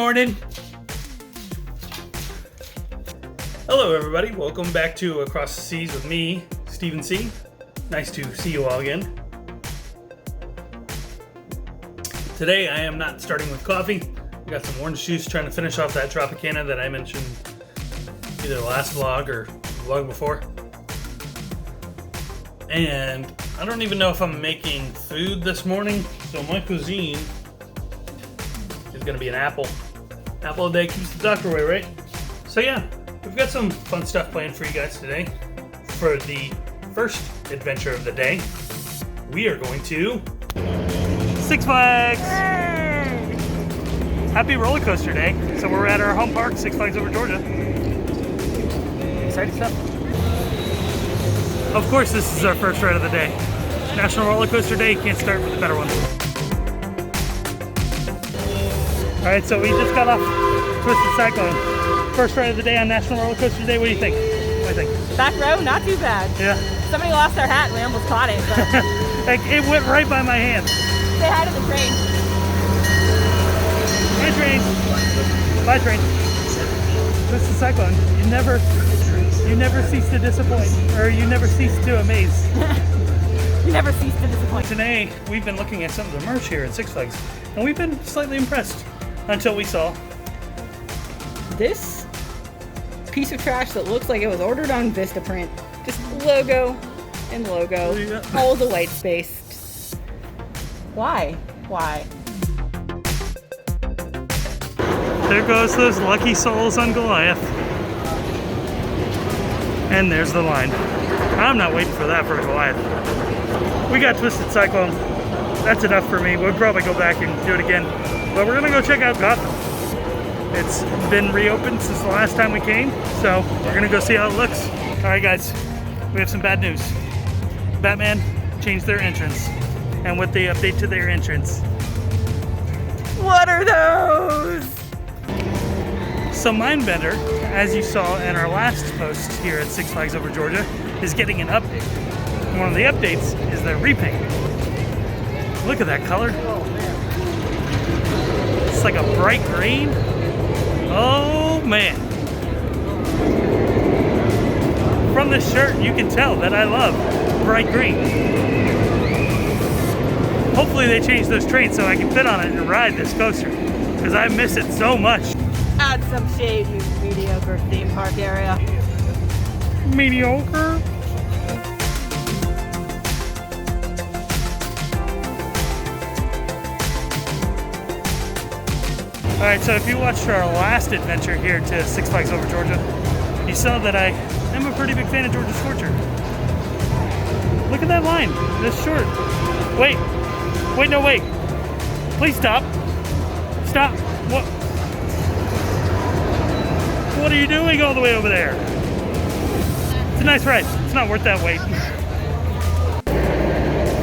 morning. Hello everybody, welcome back to Across the Seas with me, Stephen C. Nice to see you all again. Today I am not starting with coffee. I got some orange juice trying to finish off that Tropicana that I mentioned either the last vlog or the vlog before. And I don't even know if I'm making food this morning, so my cuisine is going to be an apple. Apple a day keeps the doctor away, right? So yeah, we've got some fun stuff planned for you guys today. For the first adventure of the day, we are going to Six Flags! Yay! Happy roller coaster day. So we're at our home park, Six Flags over Georgia. Exciting stuff. Of course, this is our first ride of the day. National Roller Coaster Day, can't start with a better one. Alright, so we just got off Twisted Cyclone. First ride of the day on National Roller Coaster Day. What do you think? What do you think? Back row, not too bad. Yeah. Somebody lost their hat and we almost caught it. But Like, it went right by my hand. say hi to the train. Bye, train. Bye, train. Twisted Cyclone. You never cease to disappoint, or you never cease to amaze. You never cease to disappoint. Today, we've been looking at some of the merch here at Six Flags, and we've been slightly impressed until we saw This piece of trash that looks like it was ordered on Vistaprint. Just logo and logo. Yeah. All the white space. Why? Why? There goes those lucky souls on Goliath. And there's the line. I'm not waiting for that for Goliath. We got Twisted Cyclone. That's enough for me. We'll probably go back and do it again. But we're gonna go check out Gotham. It's been reopened since the last time we came, so we're gonna go see how it looks. Alright guys, we have some bad news. Batman changed their entrance. And with the update to their entrance, What are those? so Mindbender, as you saw in our last post here at Six Flags over Georgia, is getting an update. And one of the updates is their repaint. Look at that color. It's like a bright green. Oh man. From this shirt you can tell that I love bright green. Hopefully they change those trains so I can fit on it and ride this coaster, because I miss it so much. Add some shade, you mediocre theme park area. Mediocre. Alright, so if you watched our last adventure here to Six Flags over Georgia, you saw that I am a pretty big fan of Georgia Scorcher. Look at that line, this short. Wait, no, wait. Please stop. Stop. What are you doing all the way over there? It's a nice ride. It's not worth that wait.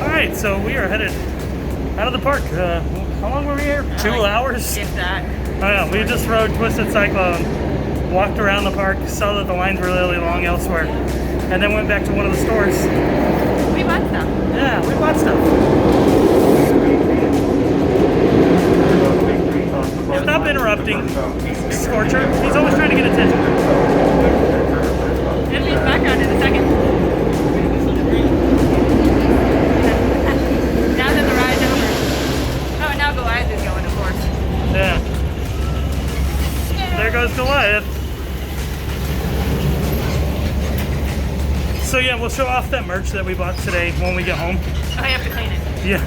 Alright, so we are headed out of the park. How long were we here? 2 hours? If that. Oh, we just rode Twisted Cyclone, walked around the park, saw that the lines were really long elsewhere, and then went back to one of the stores. We bought stuff. Yeah, we bought stuff. Stop interrupting, Scorcher. He's always trying to get attention. It'll be in the background in a second. Now that the ride's over. Oh, and now Goliath is going, of course. Yeah. There goes Goliath. So yeah, we'll show off that merch that we bought today when we get home. Oh, I have to clean it. Yeah.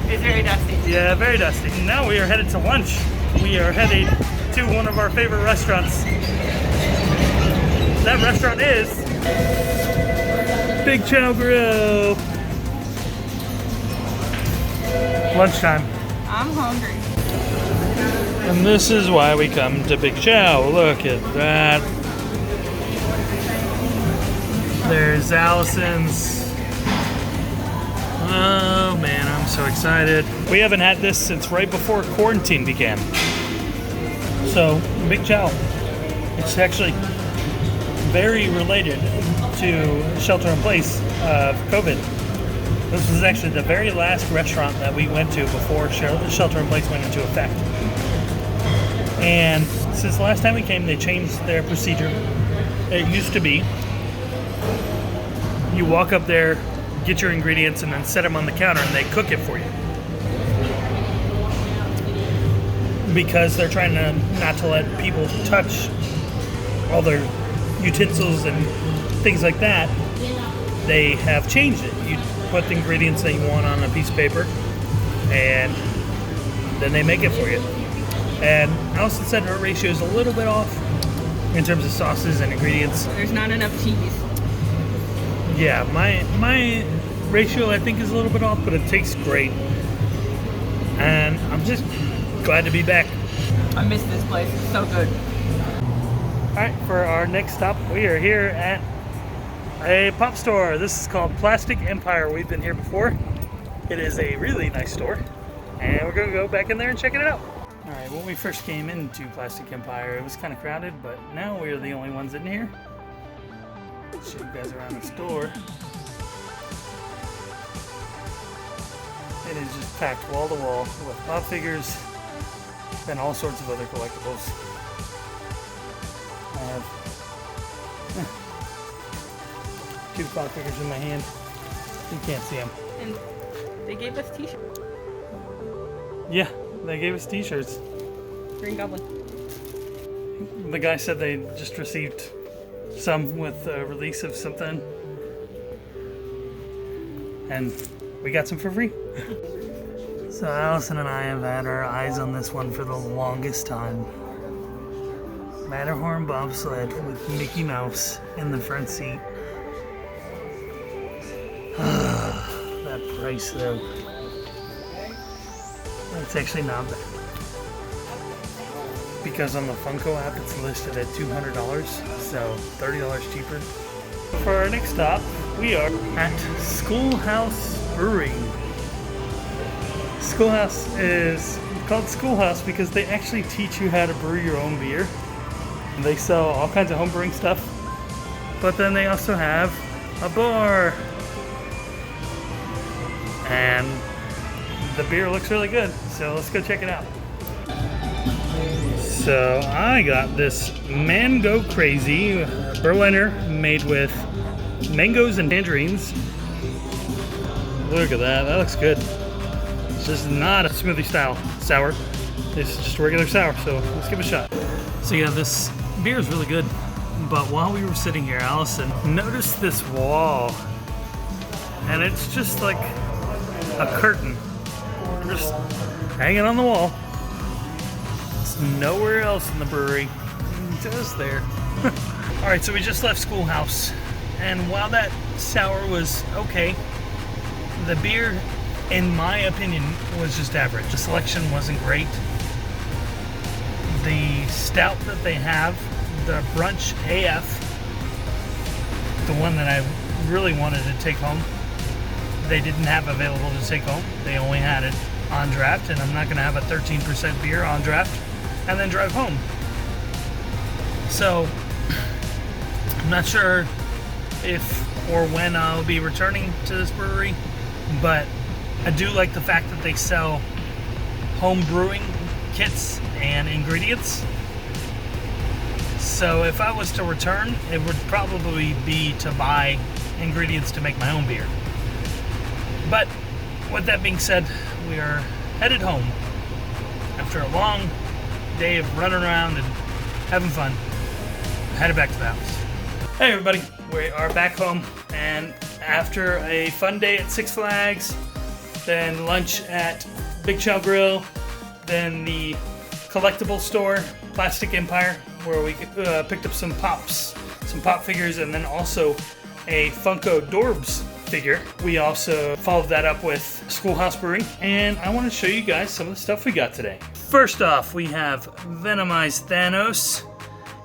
It's very dusty. Yeah, very dusty. Now we are headed to lunch. We are headed to one of our favorite restaurants. That restaurant is Big Chow Grill. Lunchtime. I'm hungry. And this is why we come to Big Chow. Look at that. There's Allison's. Oh man, I'm so excited. We haven't had this since right before quarantine began. So, Big Chow. It's actually very related to shelter in place of COVID. This was actually the very last restaurant that we went to before shelter in place went into effect. And since the last time we came, they changed their procedure. It used to be you walk up there, get your ingredients, and then set them on the counter, and they cook it for you. Because they're trying not to let people touch all their utensils and things like that, they have changed it. You put the ingredients that you want on a piece of paper, and then they make it for you. And Allison said her ratio is a little bit off in terms of sauces and ingredients. There's not enough cheese. Yeah, my ratio I think is a little bit off, but it tastes great. And I'm just glad to be back. I miss this place. It's so good. Alright, for our next stop, we are here at a pop store. This is called Plastic Empire. We've been here before. It is a really nice store, and we're going to go back in there and check it out. Alright, when we first came into Plastic Empire, it was kind of crowded, but now we're the only ones in here. Show you guys around the store. It is just packed wall to wall with pop figures and all sorts of other collectibles. I have 2 pop figures in my hand. You can't see them. And they gave us t-shirts. Yeah, they gave us t-shirts. Green Goblin. The guy said they just received some with the release of something, and we got some for free. So Allison and I have had our eyes on this one for the longest time. Matterhorn bobsled with Mickey Mouse in the front seat. That price though. It's actually not bad. Because on the Funko app it's listed at $200, so $30 cheaper. For our next stop, we are at Schoolhouse Brewing. Schoolhouse is called Schoolhouse because they actually teach you how to brew your own beer. They sell all kinds of home brewing stuff, but then they also have a bar. And the beer looks really good, so let's go check it out. So I got this Mango Crazy Berliner made with mangoes and tangerines. Look at that, that looks good. It's just not a smoothie style sour. It's just a regular sour, so let's give it a shot. So yeah, this beer is really good. But while we were sitting here, Allison noticed this wall. And it's just like a curtain. Just hanging on the wall. It's nowhere else in the brewery. Just there. Alright, so we just left Schoolhouse. And while that sour was okay, the beer, in my opinion, was just average. The selection wasn't great. The stout that they have, the Brunch AF, the one that I really wanted to take home, they didn't have available to take home. They only had it on draft, and I'm not going to have a 13% beer on draft and then drive home. So I'm not sure if or when I'll be returning to this brewery, but I do like the fact that they sell home brewing kits and ingredients. So if I was to return, it would probably be to buy ingredients to make my own beer. But with that being said, we are headed home after a long day of running around and having fun. Headed back to the house. Hey everybody, we are back home, and after a fun day at Six Flags, then lunch at Big Chow Grill, then the collectible store, Plastic Empire, where we picked up some pops, some pop figures, and then also a Funko Dorbs figure. We also followed that up with Schoolhouse Brewing, and I want to show you guys some of the stuff we got today. First off, we have Venomized Thanos.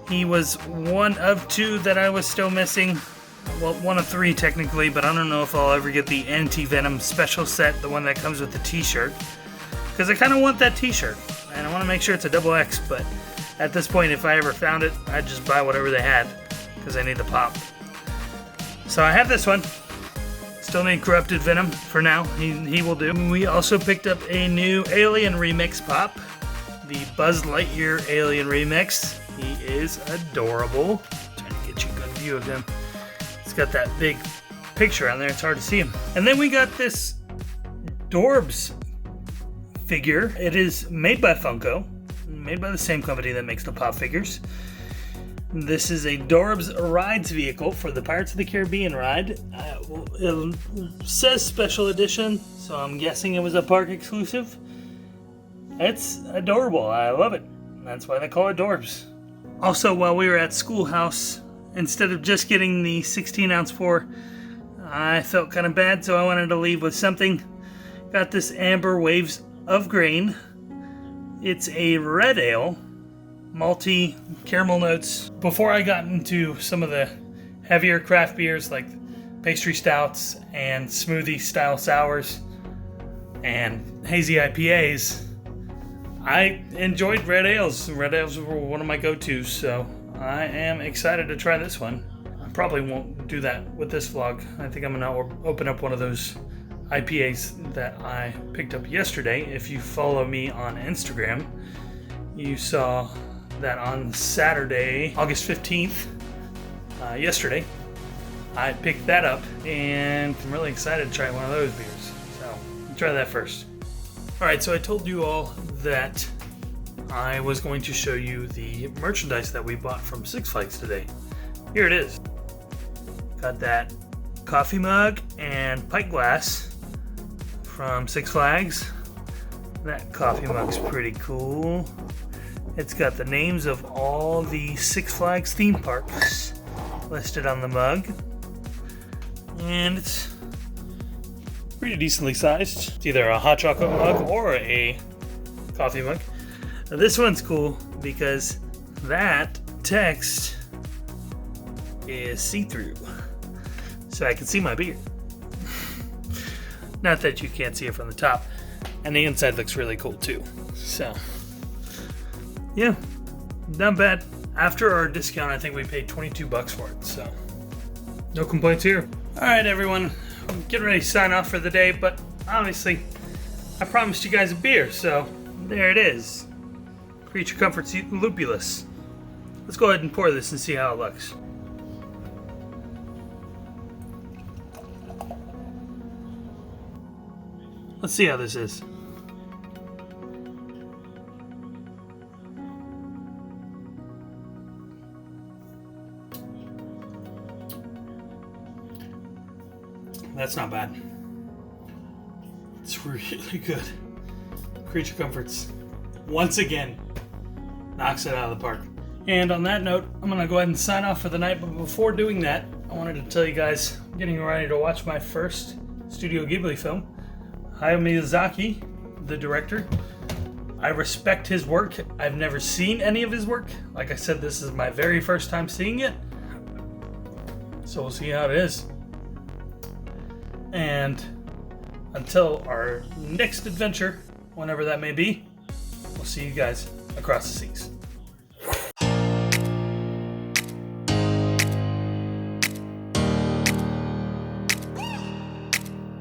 He was one of 2 that I was still missing. Well, one of 3 technically, but I don't know if I'll ever get the Anti-Venom special set, the one that comes with the t-shirt. Because I kind of want that t-shirt, and I want to make sure it's a XX, but at this point, if I ever found it, I'd just buy whatever they had, because I need the pop. So I have this one. Still need Corrupted Venom for now. He will do. We also picked up a new Alien Remix pop. the Buzz Lightyear Alien Remix. He is adorable. Trying to get you a good view of him. He's got that big picture on there, it's hard to see him. And then we got this Dorbs figure. It is made by Funko, made by the same company that makes the Pop figures. This is a Dorbs rides vehicle for the Pirates of the Caribbean ride. It says special edition, so I'm guessing it was a park exclusive. It's adorable. I love it. That's why they call it Dorbs. Also, while we were at Schoolhouse, instead of just getting the 16-ounce pour, I felt kind of bad, so I wanted to leave with something. Got this Amber Waves of Grain. It's a red ale, malty caramel notes. Before I got into some of the heavier craft beers like pastry stouts and smoothie style sours and hazy IPAs, I enjoyed red ales. Red ales were one of my go-tos, so I am excited to try this one. I probably won't do that with this vlog. I think I'm gonna open up one of those IPAs that I picked up yesterday. If you follow me on Instagram, you saw that on Saturday, August 15th, yesterday, I picked that up, and I'm really excited to try one of those beers. So, I'll try that first. Alright, so I told you all that I was going to show you the merchandise that we bought from Six Flags today. Here it is. Got that coffee mug and pint glass from Six Flags. That coffee mug's pretty cool. It's got the names of all the Six Flags theme parks listed on the mug. And it's pretty decently sized. It's either a hot chocolate mug or a coffee mug. Now this one's cool because that text is see-through, so I can see my beer. Not that you can't see it from the top. And the inside looks really cool too. So, yeah, not bad. After our discount, I think we paid $22 for it, so no complaints here. All right, everyone, I'm getting ready to sign off for the day, but obviously, I promised you guys a beer, so there it is. Creature Comforts Lupulus. Let's go ahead and pour this and see how it looks. Let's see how this is. That's not bad. It's really good. Creature Comforts, once again, knocks it out of the park. And on that note, I'm gonna go ahead and sign off for the night, but before doing that, I wanted to tell you guys, I'm getting ready to watch my first Studio Ghibli film. Hayao Miyazaki, the director. I respect his work. I've never seen any of his work. Like I said, this is my very first time seeing it. So we'll see how it is. And until our next adventure, whenever that may be, we'll see you guys across the seas.